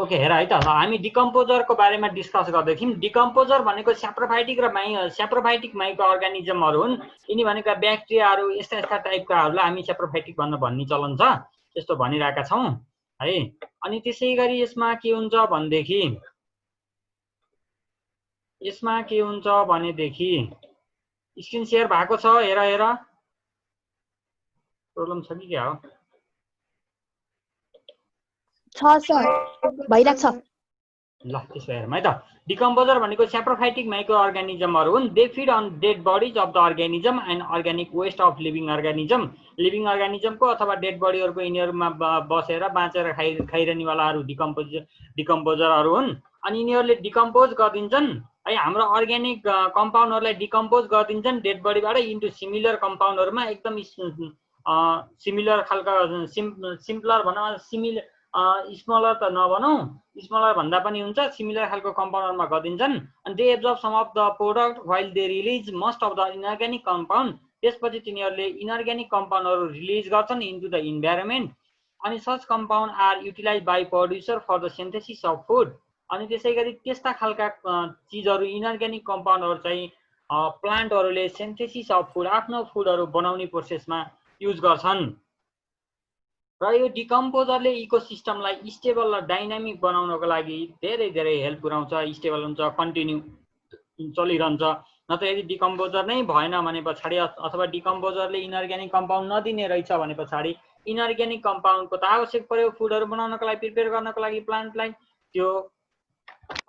Okay हेर है त हामी डिकम्पोजरको बारेमा डिस्कस गर्दै थियौँ। डिकम्पोजर भनेको स्याप्रोफाइटिक माइक्रो अर्गानिजमहरू हुन्। यिनी भनेका ब्याक्टेरियाहरू यस्ता यस्ता टाइपकाहरूलाई हामी स्याप्रोफाइटिक भन्ने चलन छ, त्यस्तो भनिरहेका छौँ है। अनि त्यसै गरी यसमा के हुन्छ भनेदेखि स्क्रिन सेयर भएको छ, हेर प्रब्लम छ कि क्या हो? भइरहेको छ। ल त्यसो हेरौँ है त। डिकम्पोजर भनेको स्याप्रोफाइटिक माइक्रो अर्गानिजमहरू हुन्। They feed on dead bodies of the organism and organic waste of living organism. Living अर्गानिजमको अथवा डेड बडीहरूको यिनीहरूमा बसेर बाँचेर खाइरहनेवालाहरू डिकम्पोजरहरू हुन्। अनि यिनीहरूले डिकम्पोज गरिदिन्छन् है, हाम्रो अर्ग्यानिक कम्पाउन्डहरूलाई डिकम्पोज गरिदिन्छन् डेड बडीबाट इन्टु सिमिलर कम्पाउन्डहरूमा। एकदम सिमिलर खालका सिम्पलर भनौँ, स्मलर त नभनौँ, स्मलर भन्दा पनि हुन्छ, सिमिलर खालको कम्पाउन्डहरूमा गरिदिन्छन्। अनि they absorb some of the product while they release most of the inorganic compound. त्यसपछि तिनीहरूले इनअर्ग्यानिक कम्पाउन्डहरू रिलिज गर्छन् इन्टु द इन्भाइरोमेन्ट। अनि such compound are utilize by producer for the synthesis of food. अनि त्यसै गरी त्यस्ता खालका चिजहरू इनअर्ग्यानिक कम्पाउन्डहरू चाहिँ प्लान्टहरूले सिन्थेसिस अफ फुड, आफ्नो फुडहरू बनाउने प्रोसेसमा युज गर्छन्। र यो डिकम्पोजरले इकोसिस्टमलाई स्टेबल र डाइनामिक बनाउनको लागि धेरै धेरै हेल्प पुर्याउँछ, स्टेबल हुन्छ, कन्टिन्यू चलिरहन्छ। नत्र यदि डिकम्पोजर नै भएन भने पछाडि अथवा डिकम्पोजरले इनअर्ग्यानिक कम्पाउन्ड नदिने रहेछ भने पछाडि इनअर्ग्यानिक कम्पाउन्डको त आवश्यक पर्यो फुडहरू बनाउनको लागि, प्रिपेयर गर्नको लागि प्लान्टलाई, त्यो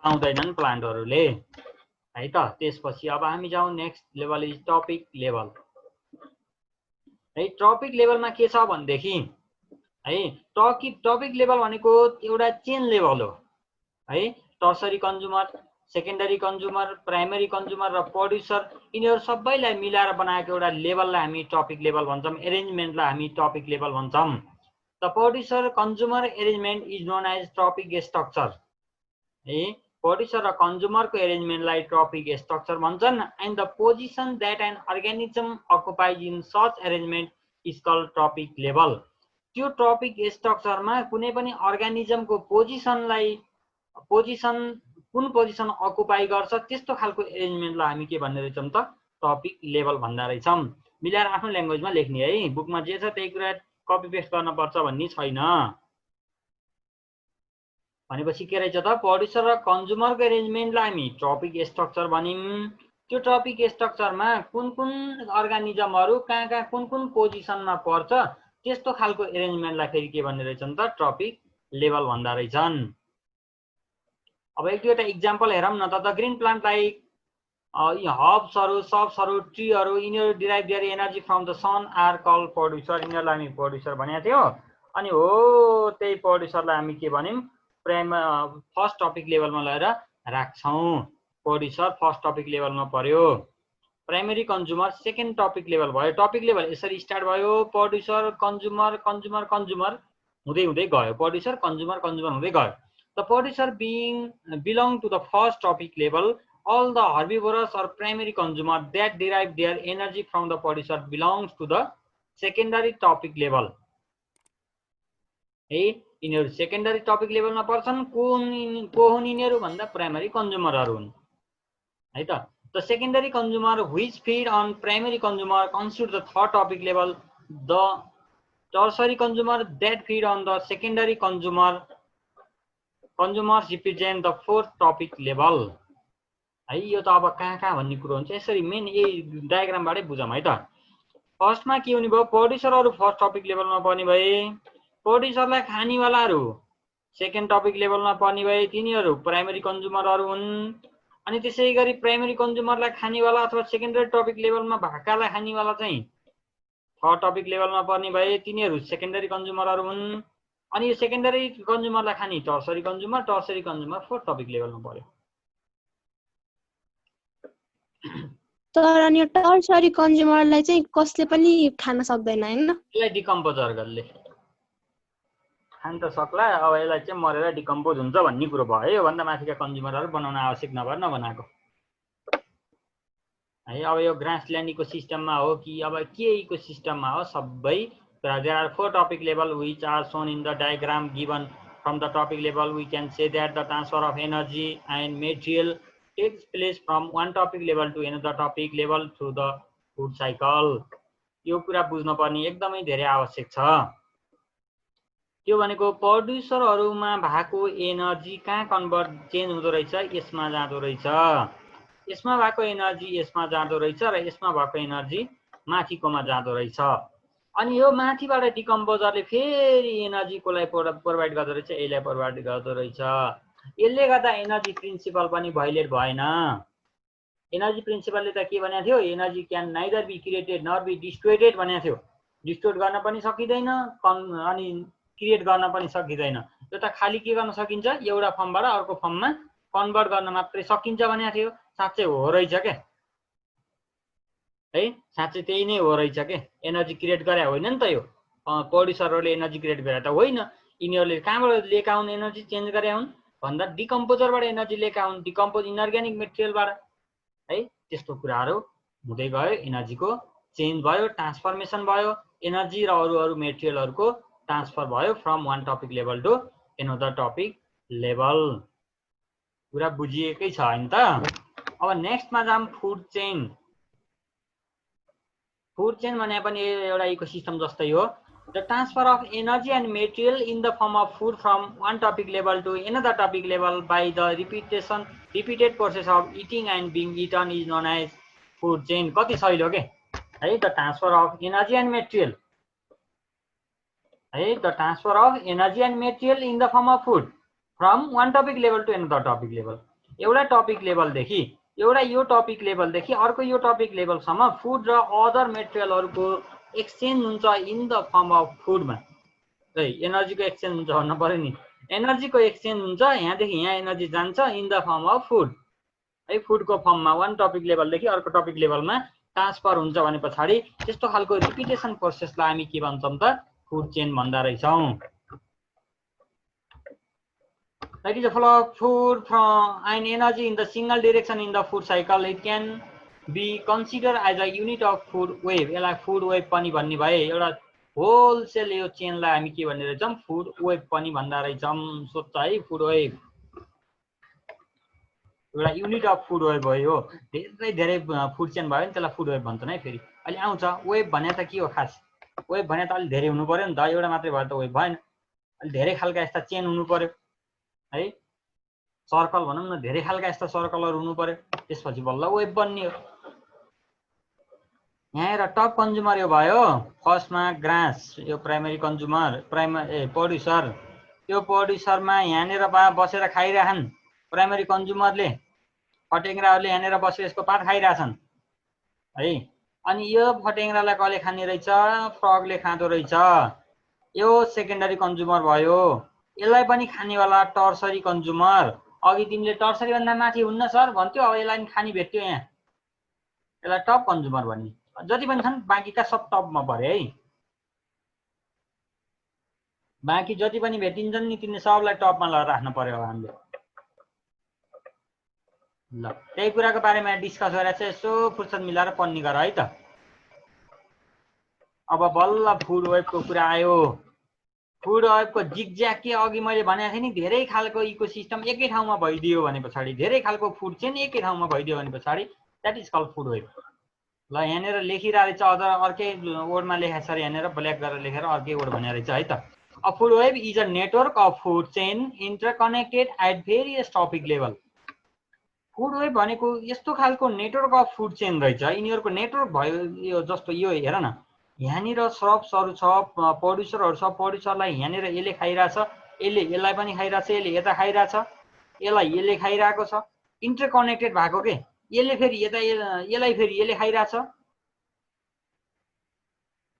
पाउँदैनन् प्लान्टहरूले है त। त्यसपछि अब हामी जाउँ next level is topic level है। टपिक लेभलमा के छ भनेदेखि है, टपिक लेभल भनेको एउटा चेन लेभल हो है। Tertiary consumer, secondary consumer, primary consumer र प्रड्युसर, यिनीहरू सबैलाई मिलाएर बनाएको एउटा लेभललाई हामी टपिक लेभल भन्छौँ, एरेन्जमेन्टलाई हामी टपिक लेभल भन्छौँ। The producer consumer arrangement is known as trophic structure है। प्रड्युसर र कन्ज्युमरको एरेन्जमेन्टलाई टपिक स्ट्रक्चर भन्छन्। And the position that an organism occupies in such arrangement is called trophic level. त्यो टपिक स्ट्रक्चरमा कुनै पनि अर्गानिजमको कुन पोजिसन अकुपाई गर्छ त्यस्तो खालको एरेन्जमेन्टलाई हामी के भन्ने रहेछौँ त, टपिक लेभल भन्दा रहेछौँ। मिलाएर आफ्नो ल्याङ्ग्वेजमा लेख्ने है, बुकमा जे छ त्यही कुरा कपी पेस्ट गर्नुपर्छ भन्ने छैन। भनेपछि के रहेछ त, प्रड्युसर र कन्ज्युमरको एरेन्जमेन्टलाई हामी टपिक स्ट्रक्चर भनिम्। त्यो टपिक स्ट्रक्चरमा कुन कुन अर्गानिजमहरू कहाँ कुन कुन पोजिसनमा पर्छ त्यस्तो खालको एरेन्जमेन्टलाई फेरि के भन्ने रहेछन् त, टपिक लेभल भन्दा रहेछन्। अब एक दुईवटा इक्जाम्पल हेरौँ न त। द ग्रिन प्लान्ट लाइक हर्ब्सहरू, सब्सहरू, ट्रीहरू, यिनीहरू derive their energy from the sun are called producer. यिनीहरूलाई हामी प्रड्युसर भनेको थियो। अनि हो त्यही प्रड्युसरलाई हामी के भन्यौँ, फर्स्ट टपिक लेभलमा लगेर राख्छौँ। प्रड्युसर फर्स्ट टपिक लेभलमा पर्यो, primary consumer second trophic level भयो। टपिक लेभल यसरी स्टार्ट भयो, प्रड्युसर कन्ज्युमर कन्ज्युमर कन्ज्युमर हुँदै हुँदै गयो, प्रड्युसर कन्ज्युमर कन्ज्युमर हुँदै गयो। The producer belong to the first trophic level. all the herbivores or primary consumer that derive their energy from the producer belongs to the secondary topic level है। यिनीहरू secondary topic लेभलमा पर्छन्। को हुन् यिनीहरू भन्दा प्राइमरी कन्ज्युमरहरू हुन् है त। The secondary consumer which feed on primary consumer constitute the third trophic level. The tertiary consumer that feed on the secondary consumers represent the fourth trophic level है। यो त अब कहाँ भन्ने कुरो हुन्छ, यसरी मेन यही डायग्रामबाटै बुझौँ है त। फर्स्टमा के हुने भयो, प्रड्युसरहरू फर्स्ट टपिक लेभलमा पर्ने भए, प्रड्युसरलाई खानेवालाहरू सेकेन्ड टपिक लेभलमा पर्ने भए, तिनीहरू प्राइमरी कन्ज्युमरहरू हुन्। अनि त्यसै गरी प्राइमरी कन्ज्युमरलाई खानेवाला अथवा सेकेन्डरी टपिक लेभलमा भएकालाई खानेवाला चाहिँ थर्ड टपिक लेभलमा पर्ने भए, तिनीहरू सेकेन्डरी कन्ज्युमरहरू हुन्। अनि यो सेकेन्डरी कन्ज्युमरलाई खाने टर्सरी कन्ज्युमर फोर्थ टपिक लेभलमा पर्यो। तर अनि टर्सरी कन्ज्युमरलाई चाहिँ कसले पनि खान सक्दैन हैन, यसलाई डिकम्पोजरले खान त सक्ला। अब यसलाई चाहिँ मरेर डिकम्पोज हुन्छ भन्ने कुरो भयो। यो भन्दा माथिका कन्ज्युमरहरू बनाउन आवश्यक नभएर नबनाएको है। अब यो ग्रासल्यान्ड इकोसिस्टममा हो कि अब के इकोसिस्टममा हो, सबै there are four trophic level which are shown in the diagram given from the topic level, we can say that the transfer of energy and material takes place from one topic level to another topic level through the food cycle. यो कुरा बुझ्न पर्ने एकदमै धेरै आवश्यक छ। त्यो भनेको प्रड्युसरहरुमा भएको एनर्जी कहाँ कन्भर्ट चेन्ज हुँदो रहेछ, यसमा जाँदो रहेछ। यसमा भएको एनर्जी यसमा जाँदो रहेछ र यसमा भएको एनर्जी माथिकोमा जाँदो रहेछ। अनि यो माथिबाट डिकम्पोजरले फेरि एनर्जी कोलाई प्रोभाइड गर्दो रहेछ, यसलाई प्रोभाइड गर्दो रहेछ। यसले गर्दा एनर्जी प्रिन्सिपल पनि भायोलेट भएन। एनर्जी प्रिन्सिपलले त के भनेको थियो, energy can neither be created nor be destroyed भनेको थियो। डिस्ट्रोय गर्न पनि सकिदैन अनि क्रिएट गर्न पनि सकिदैन। यो त खाली के गर्न सकिन्छ, एउटा फर्मबाट अर्को फर्ममा कन्भर्ट गर्न मात्रै सकिन्छ भनेको थियो। साच्चै हो रहेछ के है, साच्चै त्यही नै हो रहेछ के। एनर्जी क्रिएट गरे होइन नि त, यो प्रड्युसरहरूले एनर्जी क्रिएट गरे त होइन। यिनीहरूले कहाँबाट लिएका हुन् एनर्जी चेन्ज गरे हुन् भन्दा डिकम्पोजरबाट एनर्जी लिएका हुन्, डिकम्पोज इनअर्ग्यानिक मेटेरियलबाट है। त्यस्तो कुराहरू हुँदै गयो, एनर्जीको चेन्ज भयो, ट्रान्सफर्मेसन भयो, एनर्जी र अरू मेटेरियलहरूको ट्रान्सफर भयो from one trophic level to another trophic level. कुरा बुझिएकै छ हैन त। अब नेक्स्टमा जाम फूड चेन। फूड चेन भने पनि एउटा इकोसिस्टम जस्तै हो। The transfer of energy and material in the form of food from one trophic level to another trophic level by the repeated process of eating and being eaten is known as food chain. कति सहिलो के है। The transfer of energy and material है, the transfer of energy and material in the form of food from one trophic level to another trophic level. एउटा trophic लेभलदेखि एउटा यो trophic लेभलदेखि अर्को यो टपिक लेभलसम्म फूड र अदर मेटेरियलहरूको एक्सचेन्ज हुन्छ इन द फर्म अफ फूडमा है। एनर्जीको एक्सचेन्ज हुन्छ भन्नु पर्यो नि, एनर्जीको एक्सचेन्ज हुन्छ। यहाँदेखि यहाँ एनर्जी जान्छ in the form of food है। फूडको फर्ममा वान टपिक लेभलदेखि अर्को टपिक लेभलमा ट्रान्सफर हुन्छ भने पछाडि त्यस्तो खालको रिपिटेसन प्रोसेसलाई हामी के भन्छौँ त, फूड चेन भन्दा रहेछौँ। That is the flow of food from and energy in the single direction in the food cycle. It can be considered as a unit of food wave. यसलाई फूड वेभ पनि भन्ने भए, एउटा wholesale यो चेनलाई हामी के भन्ने रहेछौँ, फूड वेभ पनि भन्दा रहेछौँ। सोध्छ है, फूड वेभ एउटा युनिट अफ फूड वेभ भयो। धेरै धेरै फूड चेन भयो नि त्यसलाई फूड वेभ भन्छन् है। फेरि अहिले आउँछ वेभ भने त के हो खास, वेभ भने त अलि धेरै हुनु पर्यो नि त, एउटा मात्रै भयो त वेभ भएन। अलि धेरै खालका यस्ता चेन हुनु पर्यो है। सर्कल भनौँ न, धेरै खालका यस्ता सर्कलहरू हुनु पर्यो, त्यसपछि बल्ल वेभ बन्ने हो। यहाँ हेर टप कन्ज्युमर यो भयो, फर्स्टमा ग्रास यो प्राइमरी कन्ज्युमर प्रड्युसर। यो प्रड्युसरमा यहाँनिर बसेर खाइरहन् प्राइमरी कन्ज्युमरले, फटेङ्ग्राहरूले यहाँनिर बसेर यसको पात खाइरहेछन् है। अनि यो फटेङ्ग्रालाई कसले खाने रहेछ, फ्रगले खाँदो रहेछ। यो सेकेन्डरी कन्ज्युमर भयो। यसलाई पनि खानेवाला टर्सरी कन्ज्युमर। अघि तिमीले टर्सरी भन्दा माथि हुन्न सर भन्थ्यो, अब यसलाई पनि खानी भेट्यो यहाँ, यसलाई टप कन्ज्युमर भन्ने। जति पनि छन् बाँकीका सब टपमा परे है। बाँकी जति पनि भेटिन्छन् नि तिमीले सबलाई टपमा लगाएर राख्नु पर्यो हामीले। ल त्यही कुराको बारेमा डिस्कस गरेर चाहिँ यसो फुर्सद मिलाएर पढ्ने गर है त। अब बल्ल फूड वेभको कुरा आयो। फूड वेभको जिगज्याग के अघि मैले भनेको थिएँ नि, धेरै खालको इकोसिस्टम एकै ठाउँमा भइदियो भने पछाडि, धेरै खालको फूड चेन एकै ठाउँमा भइदियो भने पछाडि that is called food web. ल यहाँनिर लेखिरहेको छ, अझ अर्कै वर्डमा लेखेको छ, यहाँनिर ब्ल्याक गरेर लेखेर अर्कै वर्ड भनेर रहेछ है त। A food web is a network of food chain interconnected at various trophic level. Food web भनेको यस्तो खालको नेटवर्क अफ फूड चेन रहेछ। यिनीहरूको नेटवर्क भयो यो जस्तो, यो हेर न, यहाँनिर सर्प्सहरू छ, प्रड्युसरहरू छ, प्रड्युसरलाई यहाँनिर यसले खाइरहेछ, यसले यसलाई पनि खाइरहेछ, यसले यता खाइरहेछ, यसलाई यसले खाइरहेको छ, इन्टरकनेक्टेड भएको के। यसले फेरि यता यसलाई फेरि यसले खाइरहेछ।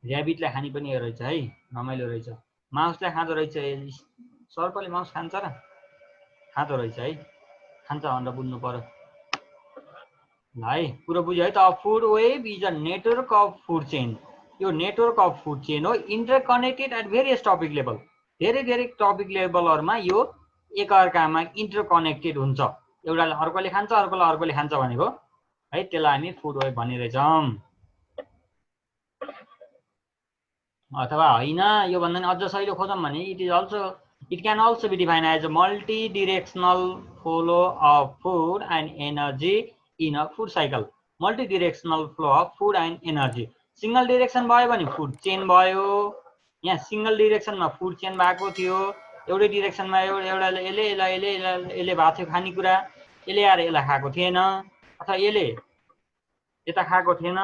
ऱ्याबिटलाई खाने पनि यो रहेछ है, रमाइलो रहेछ। माउसलाई खाँदो रहेछ, सर्पले माउस खान्छ र खाँदो रहेछ है, खान्छ भनेर बुझ्नु पर्यो। ल है कुरो बुझ्यो है त। Food web is a network of food chain. यो नेटवर्क अफ फूड चेन हो, interconnected at various trophic level. धेरै धेरै टपिक लेभलहरूमा यो एकअर्कामा इन्टरकनेक्टेड हुन्छ। एउटाले अर्कोले खान्छ, अर्कोलाई अर्कोले खान्छ भनेको है, त्यसलाई हामी फूड वेभ भनिरहेछौँ। अथवा होइन यो भन्दा नि अझ सहिलो खोजौँ भने it is also It can also be defined as a multi-directional flow of food and energy in a food cycle. Multi-directional flow of food and energy. Single direction भयो भने food chain भयो. यहाँ single direction मा food chain भएको थियो. एउटै direction मा एउटा यसले भएको थियो खानेकुरा. यसले आएर यसलाई खाएको थिएन अथवा यसले यता खाएको थिएन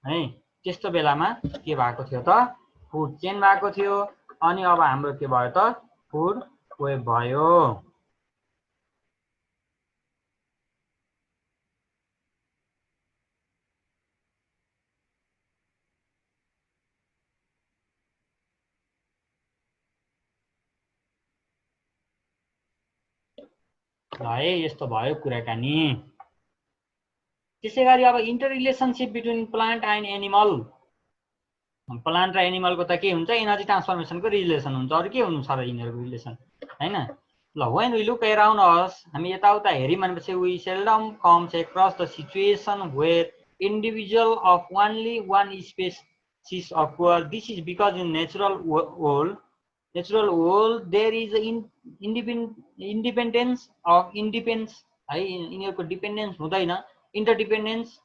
है. त्यस्तो बेलामा के भएको थियो त फुड चेन भएको थियो. अनि अब हाम्रो के भयो त फुड वेब भयो. ल है यस्तो भयो कुराकानी. त्यसै गरी अब interrelationship between plant and animal. Plant र एनिमलको त के हुन्छ एनर्जी ट्रान्सफर्मेसनको रिलेसन हुन्छ. अरू के हुनु छ र यिनीहरूको रिलेसन हैन. ल when we look around us हामी यताउता हेर्यौँ भनेपछि we seldom comes across the situation where individual of only one species occur. This is because in natural world there is independence of independence है. यिनीहरूको डिपेन्डेन्स हुँदैन. Interdependence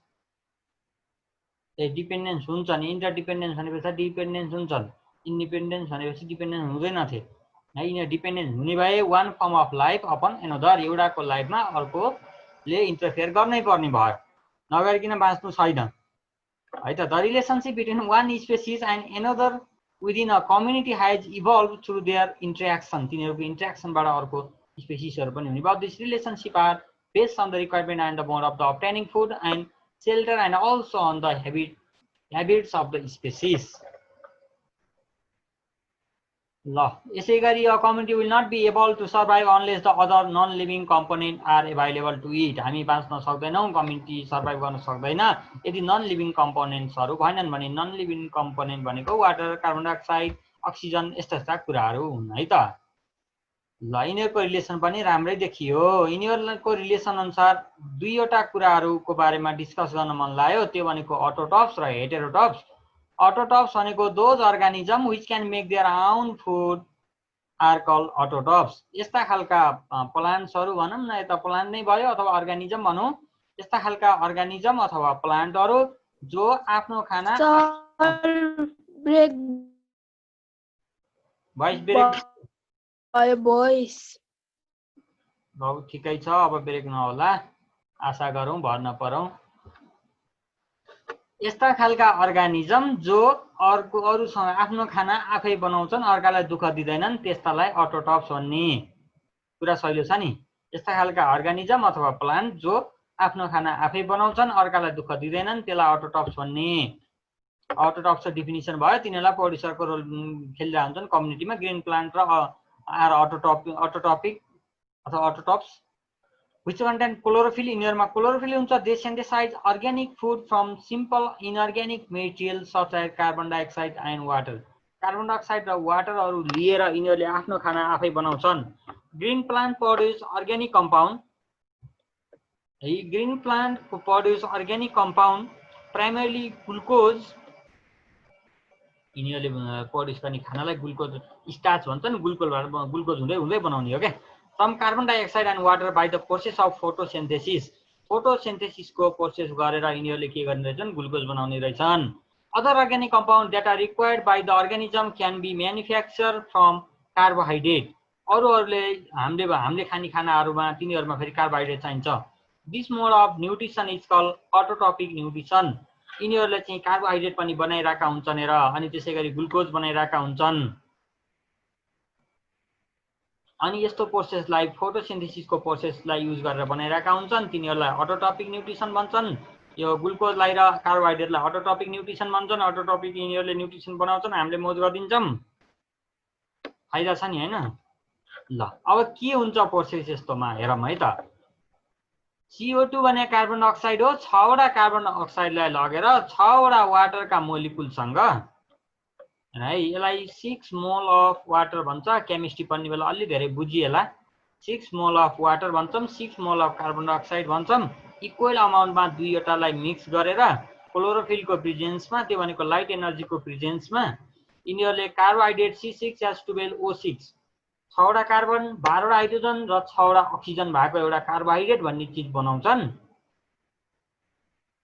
dependence हुन्छ नि. Interdependence भनेपछि डिपेन्डेन्स हुन्छन्. इन्डिपेन्डेन्स भनेपछि डिपेन्डेन्स हुँदैनथे है. यिनीहरू डिपेन्डेन्स हुने भए one form of life upon another एउटाको लाइफमा अर्कोले इन्टरफेयर गर्नै पर्ने भयो. नगरिकन बाँच्नु छैन है त. The relationship between one species and another within a community has evolved through their interaction. तिनीहरूको इन्ट्रेक्सनबाट अर्को स्पेसिसहरू पनि हुने भयो. This relationship are based on the requirement and the mode of the obtaining food and shelter and also on the habits of the species. ल यसै गरी a community will not be able to survive unless the other non-living component are available to it. हामी बाँच्न सक्दैनौँ, community survive गर्न सक्दैन यदि non living कम्पोनेन्ट्सहरू भएनन् भने. नन लिभिङ कम्पोनेन्ट भनेको वाटर, कार्बन डाइअक्साइड, अक्सिजन यस्ता कुराहरू हुन् है त. ल यिनीहरूको रिलेसन पनि राम्रै देखियो. यिनीहरूको रिलेसन अनुसार दुईवटा कुराहरूको बारेमा डिस्कस गर्न मन लाग्यो. त्यो भनेको अटोटप्स र हेटेरोटप्स. अटोटप्स भनेको those organism which can make their आउन फुड आर कल्ड अटोटप्स. यस्ता खालका प्लान्ट्सहरू भनौँ न, यता प्लान्ट नै भयो अथवा अर्गानिजम भनौँ. यस्ता खालका अर्गानिजम अथवा प्लान्टहरू जो आफ्नो खाना भोइस ब्रेक ठिकै छ. अब ब्रेक नहोला आशा गरौँ, भर नपरौँ. यस्ता खालका अर्गानिजम जो अरूसँग आफ्नो खाना आफै बनाउँछन्, अर्कालाई दुःख दिँदैनन्, त्यस्तालाई अटोटप्स भन्ने कुरा सहिलो छ नि. यस्ता खालका अर्गानिजम अथवा प्लान्ट जो आफ्नो खाना आफै बनाउँछन्, अर्कालाई दुःख दिँदैनन्, त्यसलाई अटोटप्स भन्ने. अटोटप्सको डिफिनिसन भयो. तिनीहरूलाई प्रोड्युसरको रोल खेलिरहेका हुन्छन् कम्युनिटीमा. ग्रिन प्लान्ट र आर अटोटपिक अथवा अटोटप्स which contain chlorophyll. यिनीहरूमा क्लोरोफिल हुन्छ. They synthesize organic food from simple inorganic material such as carbon dioxide and water. Carbon dioxide र वाटरहरू लिएर यिनीहरूले आफ्नो खाना आफै बनाउँछन्. Green plant produce organic compound. Green plant produce organic compound primarily glucose. यिनीहरूले प्रोड्युस गर्ने खानालाई ग्लुकोज स्टार्च भन्छन्. ग्लुकोज हुँदै हुँदै बनाउने हो क्या. From carbon dioxide and water by the process of photosynthesis. फोटोसिन्थेसिसको प्रोसेस गरेर यिनीहरूले के गर्ने रहेछन्, ग्लुकोज बनाउने रहेछन्. Other organic compound that are required by the organism can be manufacture from carbohydrate. अरूहरूले हामीले खाने खानाहरूमा तिनीहरूमा फेरि कार्बोहाइड्रेट चाहिन्छ. This mode of nutrition is called autotrophic nutrition. यिनीहरूले चाहिँ कार्बोहाइड्रेट पनि बनाइरहेका हुन्छन् र अनि त्यसै गरी ग्लुकोज बनाइरहेका हुन्छन्. अनि यस्तो प्रोसेसलाई फोटोसिन्थेसिसको प्रोसेसलाई युज गरेर बनाइरहेका हुन्छन्. तिनीहरूलाई अटोटपिक न्युट्रिसन भन्छन्. यो ग्लुकोजलाई र कार्बोहाइड्रेटलाई अटोटपिक न्युट्रिसन भन्छन्. अटोटपिक यिनीहरूले न्युट्रिसन बनाउँछन्, हामीले मौज गरिदिन्छौँ. फाइदा छ नि होइन. ल अब के हुन्छ प्रोसेस यस्तोमा हेरौँ है त. CO2 भने कार्बन डाइअक्साइड हो. 6 वटा कार्बन डाइअक्साइडलाई लगेर 6 वटा वाटरका मोलिकुलसँग है यसलाई 6 मोल अफ वाटर भन्छ. केमिस्ट्री पढ्ने बेला अलि धेरै बुझिएला. 6 मोल अफ वाटर भन्छौँ, 6 मोल अफ कार्बन डाइअक्साइड भन्छौँ. इक्वल अमाउन्टमा दुईवटालाई मिक्स गरेर क्लोरोफिलको प्रेजेन्समा, त्यो भनेको लाइट एनर्जीको प्रेजेन्समा यिनीहरूले कार्बोहाइड्रेट C6H12O6 6वटा कार्बन 12वटा हाइड्रोजन र 6वटा अक्सिजन भएको एउटा कार्बोहाइड्रेट भन्ने चिज बनाउँछन्।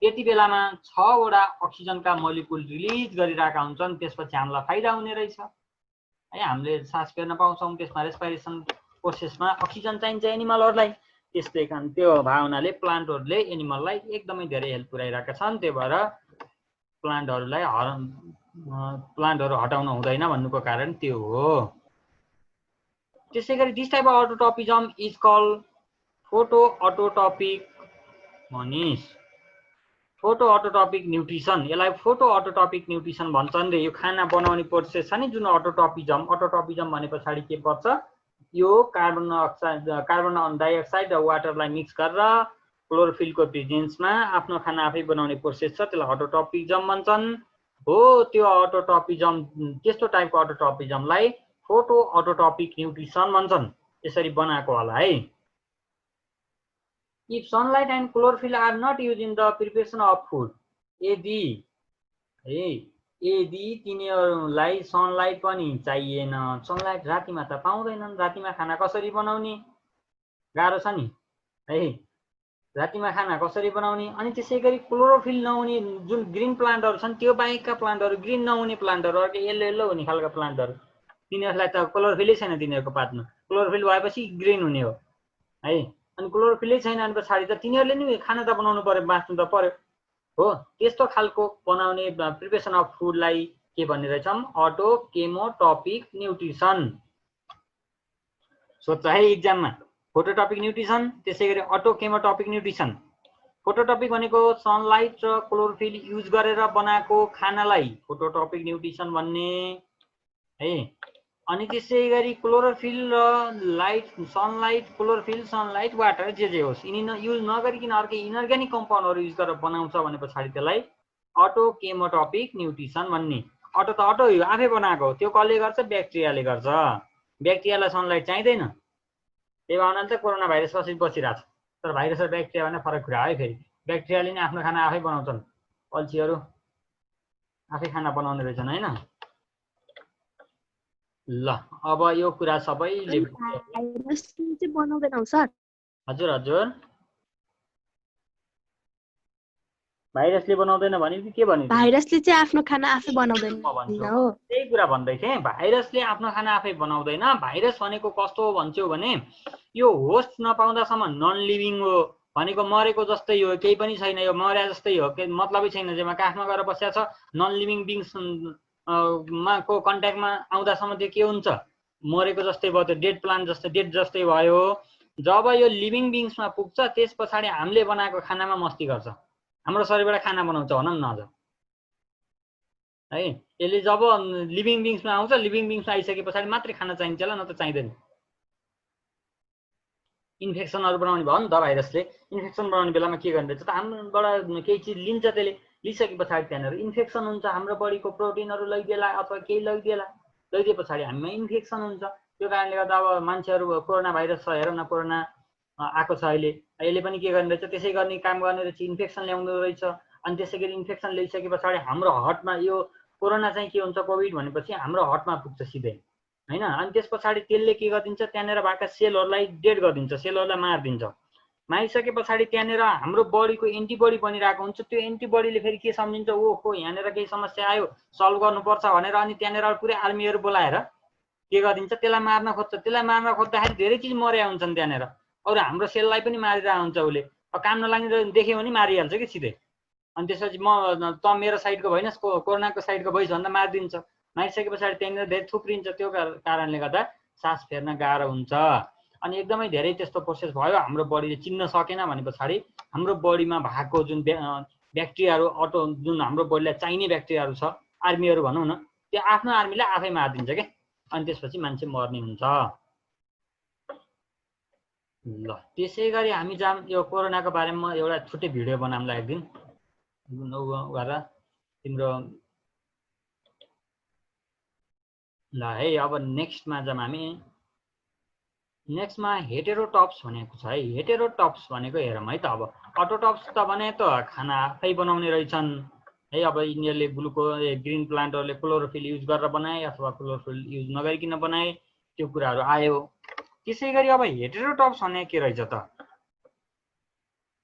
त्यति बेलामा 6वटा अक्सिजनका मोलिकुल रिलिज गरिरहेका हुन्छन्। त्यसपछि हामीलाई फाइदा हुने रहेछ है, हामीले सास फेर्न पाउँछौँ। त्यसमा रेस्पिरेसन प्रोसेसमा अक्सिजन चाहिन्छ एनिमलहरूलाई। त्यसले कारण त्यो भावनाले प्लान्टहरूले एनिमललाई एकदमै धेरै हेल्प पुर्याइरहेका छन्। त्यही भएर प्लान्टहरू हटाउन हुँदैन भन्नुको कारण त्यो हो। त्यसै गरी this type of autotrophism is called photo autotrophic मनिस। फोटो अटोटोपिक न्युट्रिसन, यसलाई फोटो अटोटोपिक न्युट्रिसन भन्छन् रे। यो खाना बनाउने प्रोसेस छ नि जुन अटोटोपिजम, अटोटोपिजम भने पछाडि के पर्छ, यो कार्बन डाइअक्साइड र वाटरलाई मिक्स गरेर क्लोरोफिलको प्रेजेन्समा आफ्नो खाना आफै बनाउने प्रोसेस छ, त्यसलाई अटोटोपिजम भन्छन्। हो त्यो अटोटोपिजम, त्यस्तो टाइपको अटोटोपिजमलाई फोटो अटोटोपिक न्युट्रिसन भन्छन्। यसरी बनाएको होला है। If sunlight and chlorophyll are not used in the preparation of food, यदि तिनीहरूलाई सनलाइट पनि चाहिएन, सनलाइट रातिमा त पाउँदैनन्, रातिमा खाना कसरी बनाउने, गाह्रो छ नि है। रातिमा खाना कसरी बनाउने, अनि त्यसै गरी क्लोरोफिल नहुने जुन ग्रीन प्लान्टहरू छन् त्यो बाहेकका प्लान्टहरू, ग्रीन नहुने प्लान्टहरू, अर्को येल्लो येल्लो हुने खालका प्लान्टहरू, तिनीहरूलाई त क्लोरोफिलै छैन तिनीहरूको पातमा। क्लोरोफिल भएपछि ग्रीन हुने हो है। अनि क्लोरोफिलै छैन भने पछाडि त तिनीहरूले नि खाना त बनाउनु पर्यो, बाँच्नु त पर्यो हो। त्यस्तो खालको बनाउने प्रिपरेसन अफ फुडलाई के भन्ने रहेछौँ, अटो केमोटोपिक न्युट्रिसन। सोध्छ है इक्जाममा, फोटोटोपिक न्युट्रिसन त्यसै गरी अटो केमोटोपिक न्युट्रिसन। फोटोटोपिक भनेको सनलाइट र क्लोरोफिल युज गरेर बनाएको खानालाई फोटोटोपिक न्युट्रिसन भन्ने है। अनि त्यसै गरी क्लोरोफिल र light, sunlight, chlorophyll, sunlight, water जे होस्, यिनी युज नगरिकन अर्कै इनअर्ग्यानिक कम्पाउन्डहरू युज गरेर बनाउँछ भने पछाडि त्यसलाई अटो केमोटोपिक न्युट्रिसन भन्ने। अटो त अटो हो, आफै बनाएको हो। त्यो कसले गर्छ, ब्याक्टेरियाले गर्छ। ब्याक्टेरियालाई सनलाइट चाहिँदैन, त्यही भावनाले त कोरोना भाइरस कसरी बसिरहेको छ। तर भाइरस र ब्याक्टेरिया भने फरक कुरा है। फेरि ब्याक्टेरियाले नै आफ्नो खाना आफै बनाउँछन्, अल्छीहरू आफै खाना बनाउने रहेछन् होइन। ल अब यो कुरा सबैले बनाउँदैनौ सर। हजुर हजुर, भाइरसले बनाउँदैन भने के भन्नु, भाइरसले चाहिँ आफ्नो खाना आफै बनाउँदैन हो। त्यही कुरा भन्दै थिएँ, भाइरसले आफ्नो खाना आफै बनाउँदैन। भाइरस भनेको कस्तो हो भन्छौ भने, यो होस्ट नपाउँदासम्म नन लिभिङ हो, भनेको मरेको जस्तै हो, केही पनि छैन, यो मर्या जस्तै हो, केही मतलबै छैन। जेमा काखमा गएर बसेको छ, नन लिभिङ बिङ्स को कन्ट्याक्टमा आउँदासम्म त्यो के हुन्छ, मरेको जस्तै भयो, त्यो डेड प्लान्ट जस्तै, डेड जस्तै भयो। जब यो लिभिङ बिङ्समा पुग्छ त्यस पछाडि हामीले बनाएको खानामा मस्ती गर्छ, हाम्रो शरीरबाट खाना बनाउँछ भनौँ न अझ है। यसले जब लिभिङ बिङ्समा आउँछ, लिभिङ बिङ्समा आइसके पछाडि मात्रै खाना चाहिन्छ होला, न त चाहिँदैन। इन्फेक्सनहरू बनाउने भयो नि त भाइरसले। इन्फेक्सन बनाउने बेलामा के गर्ने रहेछ त, हाम्रोबाट केही चिज लिन्छ, त्यसले लिइसके पछाडि त्यहाँनिर इन्फेक्सन हुन्छ, हाम्रो बडीको प्रोटिनहरू लैदिएला अथवा केही लैदिएला, लैदिए पछाडि हामीमा इन्फेक्सन हुन्छ। त्यो कारणले गर्दा अब मान्छेहरू, कोरोना भाइरस छ हेरौँ न, कोरोना आएको छ अहिले, यसले पनि के गर्ने रहेछ, त्यसै गर्ने काम गर्ने रहेछ, इन्फेक्सन ल्याउँदो रहेछ। अनि त्यसै गरी इन्फेक्सन ल्याइसके पछाडि हाम्रो हर्टमा, यो कोरोना चाहिँ के हुन्छ, कोभिड भनेपछि हाम्रो हर्टमा पुग्छ सिधै होइन। अनि त्यस पछाडि त्यसले के गरिदिन्छ, त्यहाँनिर भएका सेलहरूलाई डेड गरिदिन्छ, सेलहरूलाई मारिदिन्छ। मारिसके पछाडि त्यहाँनिर हाम्रो बडीको एन्टिबडी बनिरहेको हुन्छ। त्यो एन्टिबडीले फेरि के सम्झिन्छ, ओहो यहाँनिर केही समस्या आयो, सल्भ गर्नुपर्छ भनेर, अनि त्यहाँनिर पुरै आर्मीहरू बोलाएर के गरिदिन्छ, त्यसलाई मार्न खोज्छ। त्यसलाई मार्न खोज्दाखेरि धेरै चिज मर्या हुन्छन् त्यहाँनिर, अरू हाम्रो सेललाई पनि मारिरहेको हुन्छ उसले। काम नलाग्ने देख्यो भने मारिहाल्छ कि सिधै। अनि त्यसपछि त मेरो साइडको भइनस्, कोरोनाको साइडको भइस् भन्दा मारिदिन्छ। मारिसके पछाडि त्यहाँनिर धेरै थुप्रिन्छ, त्यो कारणले गर्दा सास फेर्न गाह्रो हुन्छ। अनि एकदमै धेरै त्यस्तो प्रोसेस भयो, हाम्रो बडीले चिन्न सकेन भने पछाडि हाम्रो बडीमा भएको जुन ब्याक्टेरियाहरू, जुन हाम्रो बडीलाई चाहिने ब्याक्टेरियाहरू छ, आर्मीहरू भनौँ न, त्यो आफ्नो आर्मीलाई आफै मारिदिन्छ क्या। अनि त्यसपछि मान्छे मर्ने हुन्छ। ल त्यसै गरी हामी यो कोरोनाको बारेमा एउटा छुट्टै भिडियो बनाउँला एक दिन गरेर तिम्रो। ल है अब नेक्स्टमा जाऊँ हामी। नेक्स्टमा हेटेरोटप्स भनेको छ है। हेटेरोटप्स भनेको हेरौँ है त। अब अटोटप्स त भने त खाना आफै बनाउने रहेछन्, है। अब यिनीहरूले ग्रीन प्लान्टहरूले क्लोरोफिल युज गरेर बनाए अथवा क्लोरोफिल युज नगरिकन बनाए, त्यो कुराहरू आयो। त्यसै गरी अब हेटेरोटप्स भने के रहेछ त?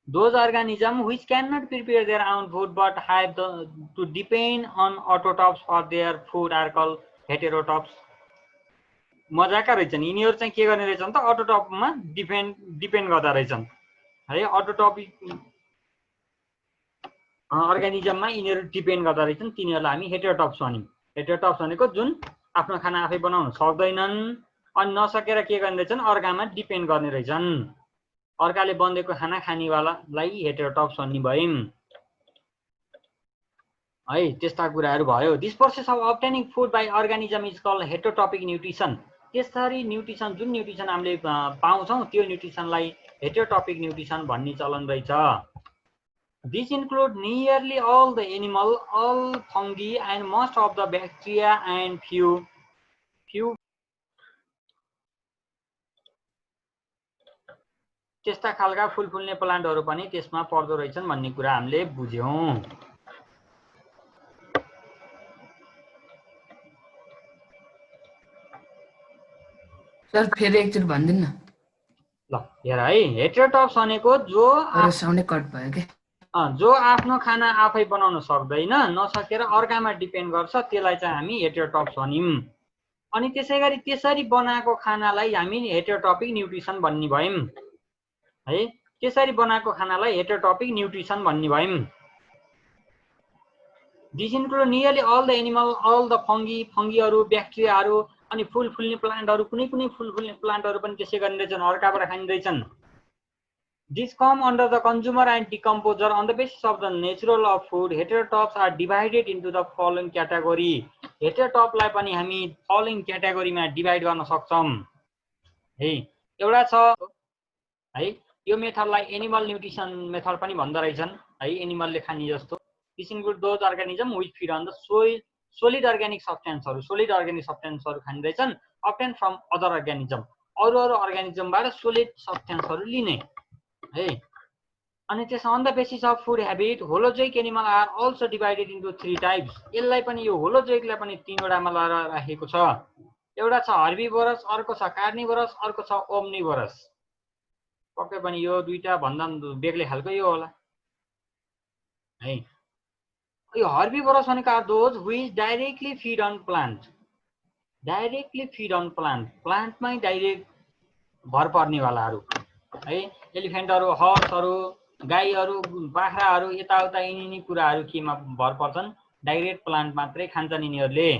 Those organisms which cannot prepare their own food but have to depend on autotrophs for their food are called heterotrophs. मजाका रहेछन् यिनीहरू चाहिँ के गर्ने रहेछन् त? अटोट्रफमा डिपेन्ड गर्दा रहेछन् है। अटोट्रफिक अर्गानिजममा यिनीहरू डिपेन्ड गर्दा रहेछन्, तिनीहरूलाई हामी हेटेरोट्रफ्स भन्छौँ। हेटेरोट्रफ्स भनेको जुन आफ्नो खाना आफै बनाउन सक्दैनन् अनि नसकेर के गर्ने रहेछन्, अर्कामा डिपेन्ड गर्ने रहेछन्। अर्काले बनेको खाना खानेवालालाई हेटेरोट्रफ्स भन्ने भयौँ है। त्यस्ता कुराहरू भयो। This process of obtaining food by organism is called heterotrophic nutrition. त्यसरी न्युट्रिसन जुन न्युट्रिसन हामीले पाउँछौँ त्यो न्युट्रिसनलाई हेटेरोट्रपिक न्युट्रिसन भन्ने चलन रहेछ। This include nearly all the animal, all fungi and most of the bacteria and few त्यस्ता खालका फुल फुल्ने प्लान्टहरू पनि त्यसमा पर्दो रहेछन् भन्ने कुरा हामीले बुझ्यौँ। सर फेरि एकचोटि भनिदिनु न। ल हेर है, हेटेरोट्रप्स भनेको साउन्डै कट भयो के, जो आफ्नो खाना आफै बनाउन सक्दैन, नसकेर अर्कामा डिपेन्ड गर्छ, त्यसलाई चाहिँ हामी हेटेरोट्रप्स भनियौँ। अनि त्यसै गरी त्यसरी बनाएको खानालाई हामी हेटेरोट्रपिक न्युट्रिसन भन्ने भयौँ है। त्यसरी बनाएको खानालाई हेटेरोट्रपिक न्युट्रिसन भन्ने भयौँ। This include nearly all the animal, all the फङ्गीहरू, ब्याक्टेरियाहरू अनि फुल फुल्ने प्लान्टहरू, कुनै फुल फुल्ने प्लान्टहरू पनि त्यसै गर्ने रहेछन्, अर्काबाट खाइँदैछन्। This come under the consumer and decomposer on the basis of the natural of food. Heterotrophs are divided into the following category. हेटेरोट्रपलाई पनि हामी फलोइङ क्याटेगोरीमा डिभाइड गर्न सक्छौँ है। एउटा छ है, यो मेथडलाई एनिमल न्युट्रिसन मेथड पनि भन्दो रहेछन् है, एनिमलले खाने जस्तो। This include those organism which feed on the solid organic सब्सटेन्सहरू। सोलिड अर्ग्यानिक सब्सटेन्सहरू खाने रहेछन्, अब्टेन फ्रम अदर अर्ग्यानिजम, अरू सोलिड सब्सटेन्सहरू लिने है। अनि त्यसमा on the basis of food habit, holozoic animal are also divided into 3 types. यसलाई पनि यो होलोजोइकलाई पनि 3 वटामा लगाएर राखेको छ। एउटा छ हर्बिभोरस, अर्को छ कार्निभोरस, अर्को छ ओम्निभोरस। पक्कै पनि यो दुईटा भन्दा बेग्लै खालको यो होला है। यो हर्बिभोरस भनेको are those which directly feed on plant. Directly feed on plant, प्लान्टमै डाइरेक्ट भर पर्नेवालाहरू है। एलिफेन्टहरू, हर्सहरू, गाईहरू, बाख्राहरू, यताउता यिनी कुराहरू केमा भर पर्छन्? डाइरेक्ट प्लान्ट मात्रै खान्छन् यिनीहरूले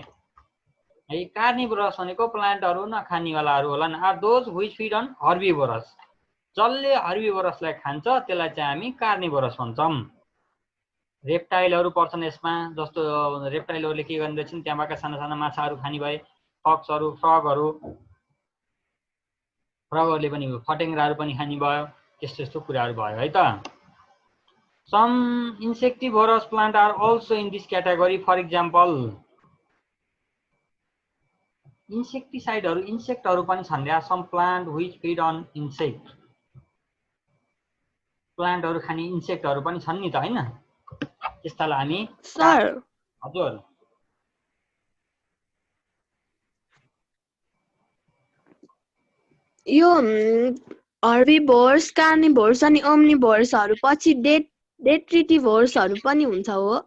है। कार्निभोरस भनेको प्लान्टहरू नखानेवालाहरू होलान्। Are those which feed on herbivorous. जसले हर्बिभोरसलाई खान्छ त्यसलाई चाहिँ हामी कार्निभोरस भन्छौँ। रेप्टाइलहरू पर्छन् यसमा, जस्तो रेप्टाइलहरूले के गर्ने रहेछन्, त्यहाँबाट साना साना माछाहरू खाने भए, फक्सहरू, फ्रगहरूले पनि फटेङ्ग्राहरू पनि खाने भयो, त्यस्तो यस्तो कुराहरू भयो है त। Some insectivorous plant are also in this category. For example इन्सेक्टिसाइडहरू, इन्सेक्टहरू पनि छन्। या some plant which feed on insect. प्लान्टहरू खाने इन्सेक्टहरू पनि छन् नि त हैन। त्यस्तालाई हामी सर हजुर यो हर्बिभोर्स, कार्निभोर्स अनि ओम्निभोर्सहरू पछि डेट्रिटिभोर्सहरू पनि हुन्छ हो?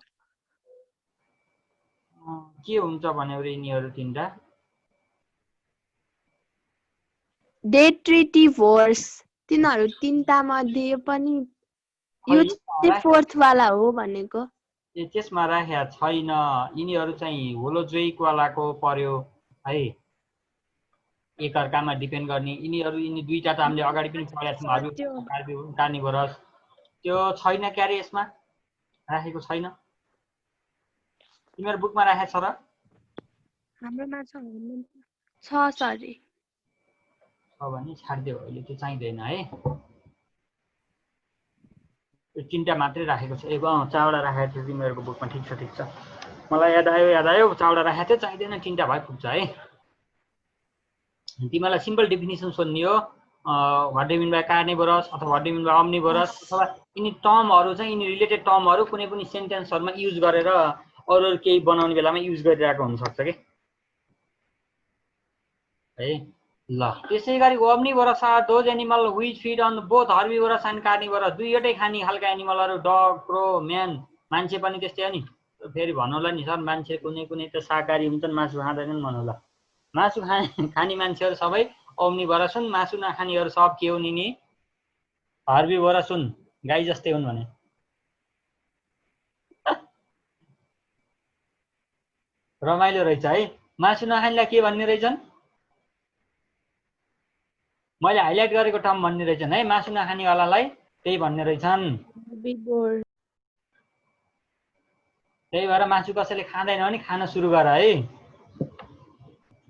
के हुन्छ भने यिनीहरू तीनटा डेट्रिटिभोर्स, तिनीहरू तीनटा मध्ये पनि यो चाहिँ फोर्थ वाला हो भनेको। त्यसमा राखेको छैन, यिनीहरू चाहिँ होलोजोइक वालाको पर्यो है, एकअर्कामा डिपेन्ड गर्ने। यिनी दुईटा त हामीले अगाडि पनि पढेका छौँ, कार्निभोरस। त्यो छैन क्यारे, यसमा राखेको छैन। तिमीहरू बुकमा राखेको छ र? हाम्रोमा छ सरी। भने छाडिदियो, अहिले त्यो चाहिँदैन है। यो 3टा मात्रै राखेको छ। 4वटा राखेको थियो तिमीहरूको बुकमा। ठिक छ। मलाई याद आयो 4वटा राखेको थियो, चाहिँदैन, 3टा भए पुग्छ है। तिमीलाई सिम्पल डेफिनेसन सोध्ने हो, what do you mean by carnivorous अथवा what do you mean by omnivorous अथवा यिनी टर्महरु चाहिँ यिनी रिलेटेड टर्महरु कुनै पनि सेन्टेन्सहरुमा युज गरेर अरु केही बनाउने बेलामा युज गरिरहेको हुन सक्छ के है ल त्यसैगरी omnivorous are those animal which feed on both herbivorous and carnivorous दुईवटै खाने खालका एनिमलहरु डग क्रो म्यान मान्छे पनि त्यस्तै हो नि फेरि भन्नुला नि सर मान्छे कुनै कुनै त शाकाहारी हुन्छन् मासु खाँदैनन् भन्नुला मासु खाने मान्छेहरु सबै ओम्निभोरस हुन् मासु नखानेहरु सब के हुन् यिनी हर्बिभोरस हुन् गाई जस्तै हुन् भने रमाइलो रहेछ है मासु नखानेलाई के भन्ने रहेछन् मैले हाइलाइट गरेको टर्म भन्ने रहेछन् है मासु नखानेवालालाई त्यही भन्ने रहेछन् त्यही भएर मासु कसैले खाँदैन भने खान सुरु गर है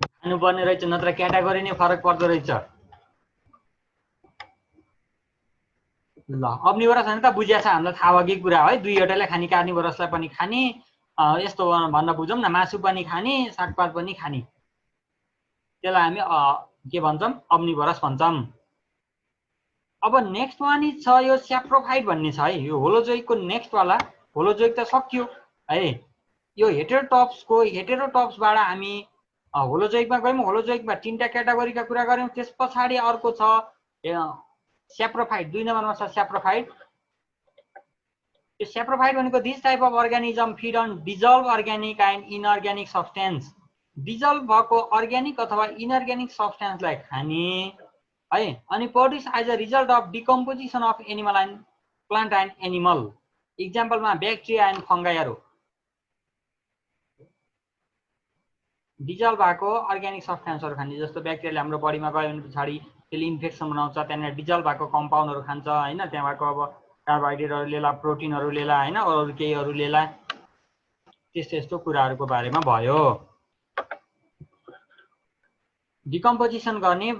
खानुपर्ने रहेछ नत्र क्याटेगोरी नै फरक पर्दो रहेछ ल ओम्निभोरस भने त बुझिया छ हामीलाई थाहा भएकै कुरा है दुईवटालाई खाने कार्निभोरसलाई पनि खाने यस्तो भन्न बुझौँ न मासु पनि खाने सागपात पनि खाने त्यसलाई हामी के भन्छौँ ओम्निभोरस भन्छौँ अब नेक्स्ट वान छ यो स्याप्रोफाइट भन्ने छ है यो होलोजोइकको नेक्स्ट वाला होलोजोइक त सक्यो है यो हेटेरोटप्सबाट हामी होलोजोइकमा गयौँ होलोजोइकमा तीनटा क्याटेगोरीका कुरा गर्यौँ त्यसपछि अर्को छ स्याप्रोफाइट 2 नम्बरमा छ स्याप्रोफाइट यो स्याप्रोफाइट भनेको this type of organism feed on dissolve organic and inorganic substance dissolve भएको अर्ग्यानिक अथवा इनअर्ग्यानिक सब्स्टेन्सलाई खाने है अनि produce as a result of decomposition of animal and plant and animal इक्जाम्पलमा ब्याक्टेरिया एन्ड फंगाइहरु डिजल्भ भएको अर्ग्यानिक सब्स्टेन्सहरु खाने जस्तो ब्याक्टेरियाले हाम्रो बडीमा गयो भने पछाडी त्यसले इन्फेक्सन बनाउँछ त्यहाँनिर डिजल्भ भएको कम्पाउन्डहरु खान्छ हैन त्यहाँ भएको अब कार्बोहाइड्रेटहरु लेला प्रोटिनहरु लेला हैन अरु केहीहरु लेला त्यस्तो कुराहरुको बारेमा भयो डिकम्पोजिसन गर्ने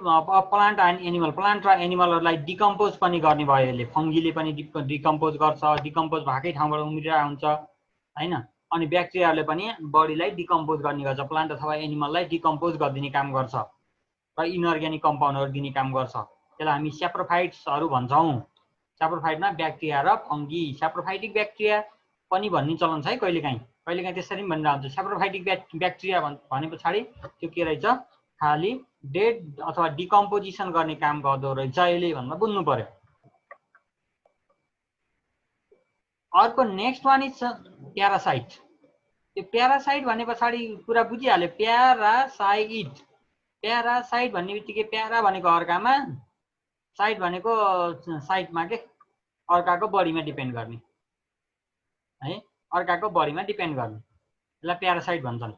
प्लान्ट एन्ड एनिमल प्लान्ट र एनिमलहरुलाई डिकम्पोज पनि गर्ने भयो यसले फंगीले पनि डिकम्पोज गर्छ डिकम्पोज भएकै ठाउँबाट उम्रिरहेको हुन्छ हैन अनि ब्याक्टेरियाले पनि बडीलाई डिकम्पोज गर्ने गर्छ प्लान्ट अथवा एनिमललाई डिकम्पोज गरिदिने काम गर्छ र इनअर्ग्यानिक कम्पाउन्डहरु दिने काम गर्छ त्यसलाई हामी स्याप्रोफाइट्सहरु भन्छौं स्याप्रोफाइटमा ब्याक्टेरिया र फंगी स्याप्रोफाइटिक ब्याक्टेरिया पनि भन्ने चलन छ है कहिलेकाहीँ त्यसरी पनि भनिरहेको हुन्छ स्याप्रोफाइटिक ब्याक्टेरिया भने पछाडी त्यो के रहेछ खाली डेड अथवा डिकम्पोजिसन गर्ने काम गर्दो रहेछ यसले भनेर बुझ्नु पर्यो अर्को नेक्स्ट वान इज प्यारासाइट यो प्यारासाइट भन्ने पछाडी कुरा बुझिहाल्यो प्यारासाइट भन्ने बित्तिकै प्यारा भनेको अर्कामा साइट भनेको साइटमा के अर्काको बडीमा डिपेन्ड गर्ने है अर्काको बडीमा डिपेन्ड गर्ने यसलाई प्यारासाइट भन्छन्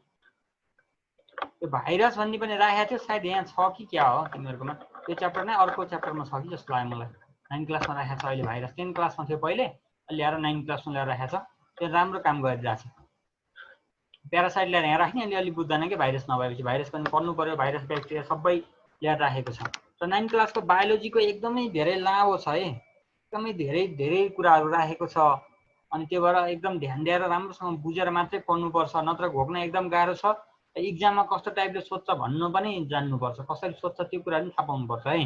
यो भाइरस भन्ने पनि राखेको थियो सायद यहाँ छ कि क्या हो तिमीहरुकोमा यो च्याप्टर नै अर्को च्याप्टरमा छ कि जस्तो लाग्यो मलाई 9 क्लासमा राखेको छ अहिले भाइरस 10 क्लासमा थियो पहिले अहिले ल्याएर 9 क्लासमा ल्याएर राखेको छ त्यो राम्रो काम गरिरहेछ प्यारासाइट ल्याएर यहाँ राख्ने अलि बुझ्दैन के भाइरस नभएपछि भाइरस पनि पढ्नु पर्यो भाइरस ब्याक्टेरिया सबै ल्याएर राखेको छ र 9 क्लासको बायोलोजीको एकदमै धेरै लामो छ है एकदमै धेरै कुराहरु राखेको छ अनि त्यो भएर एकदम ध्यान दिएर राम्रोसँग बुझेर मात्रै पढ्नु पर्छ नत्र घोक्न एकदम गाह्रो छ एक्जाममा कस्तो टाइपले सोध्छ भन्नु पनि जान्नु पर्छ कसरी सोध्छ त्यो कुरा पनि थाहा पाउनु पर्छ है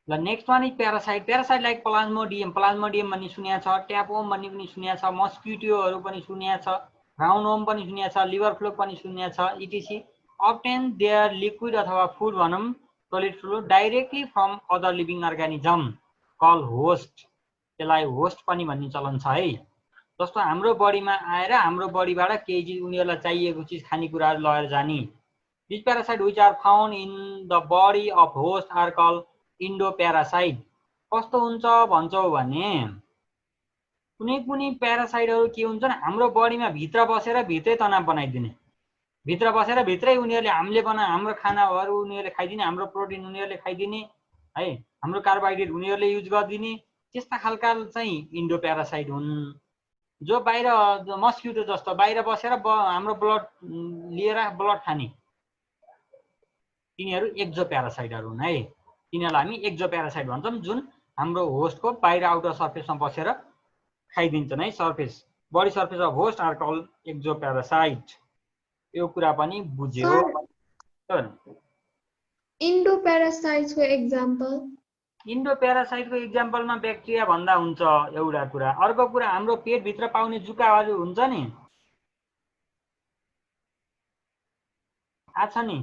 ल next one is parasite like Plasmodium भन्ने सुनिया छ ट्यापवर्म भन्ने पनि सुनिया छ मस्किटोहरु पनि सुनिया छ राउन्डवर्म पनि सुनिया छ लिभर फ्लू पनि सुनिया छ इटीसी obtain their liquid अथवा फूड भनौं solid fluid directly from other living organism called host त्यसलाई होस्ट पनि भन्ने चलन छ है जस्तो हाम्रो बडीमा आएर हाम्रो बडीबाट केही चीज उनीहरुलाई चाहिएको चीज खानेकुराहरु लगेर जानी these parasites which are found in the body of host are called endoparasite कस्तो हुन्छ भन्छौ भने कुनै प्यारासाइटहरु के हुन्छन् हाम्रो बडीमा भित्र बसेर भित्रै तनाव बनाइदिने भित्र बसेर भित्रै उनीहरुले हाम्रो खानाहरु उनीहरुले खाइदिने हाम्रो प्रोटिन उनीहरुले खाइदिने है हाम्रो कार्बोहाइड्रेट उनीहरुले युज गर्दिने त्यस्ता खालका चाहिँ इन्डोप्यारासाइट हुन् जो बाहिर मस्किटो जस्तो बाहिर बसेर हाम्रो ब्लड लिएर ब्लड खाने तिनीहरु एक्जोप्यारासाइटहरु हुन् है तिनीहरुलाई हामी एक्जोप्यारासाइट भन्छौं जुन हाम्रो होस्टको बाहिर आउटर सर्फेसमा बसेर खाइदिन्छन् है surface body surface of host are called ectoparasite यो कुरा पनि बुझ्यो इन्डोप्यारासाइट्स को एग्जाम्पल इन्डो प्यारासाइटको इक्जाम्पलमा ब्याक्टेरिया भन्दा हुन्छ एउटा कुरा। अर्को कुरा हाम्रो पेटभित्र पाउने जुकाहरू हुन्छ नि, आछ नि,